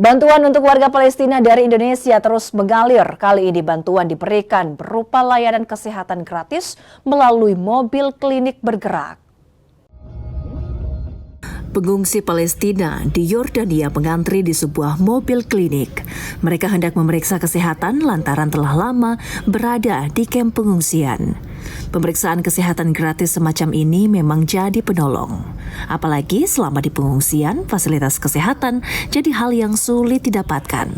Bantuan untuk warga Palestina dari Indonesia terus mengalir. Kali ini bantuan diberikan berupa layanan kesehatan gratis melalui mobil klinik bergerak. Pengungsi Palestina di Yordania mengantri di sebuah mobil klinik. Mereka hendak memeriksa kesehatan lantaran telah lama berada di kamp pengungsian. Pemeriksaan kesehatan gratis semacam ini memang jadi penolong. Apalagi selama di pengungsian, fasilitas kesehatan jadi hal yang sulit didapatkan.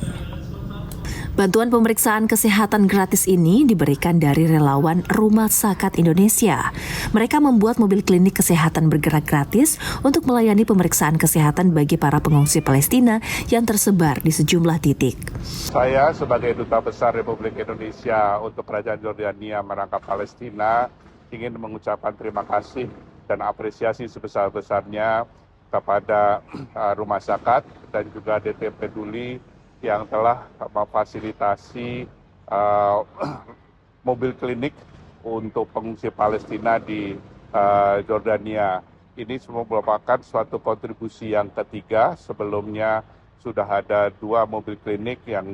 Bantuan pemeriksaan kesehatan gratis ini diberikan dari relawan Rumah Sakat Indonesia. Mereka membuat mobil klinik kesehatan bergerak gratis untuk melayani pemeriksaan kesehatan bagi para pengungsi Palestina yang tersebar di sejumlah titik. Saya sebagai Duta Besar Republik Indonesia untuk Kerajaan Yordania merangkap Palestina ingin mengucapkan terima kasih dan apresiasi sebesar-besarnya kepada Rumah Sakat dan juga DT Peduli yang telah memfasilitasi mobil klinik untuk pengungsi Palestina di Yordania. Ini semua merupakan suatu kontribusi yang ketiga. Sebelumnya sudah ada 2 mobil klinik yang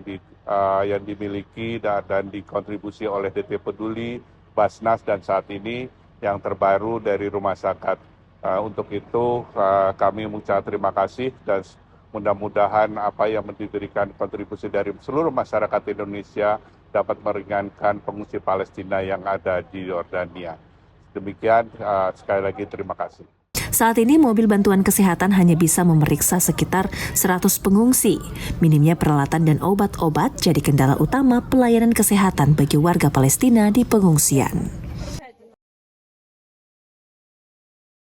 dimiliki dan dikontribusi oleh DT Peduli, Basnas, dan saat ini yang terbaru dari Rumah Sakat. Untuk itu kami mengucapkan terima kasih dan mudah-mudahan apa yang diberikan kontribusi dari seluruh masyarakat Indonesia dapat meringankan pengungsi Palestina yang ada di Yordania. Demikian, sekali lagi terima kasih. Saat ini mobil bantuan kesehatan hanya bisa memeriksa sekitar 100 pengungsi. Minimnya peralatan dan obat-obat jadi kendala utama pelayanan kesehatan bagi warga Palestina di pengungsian.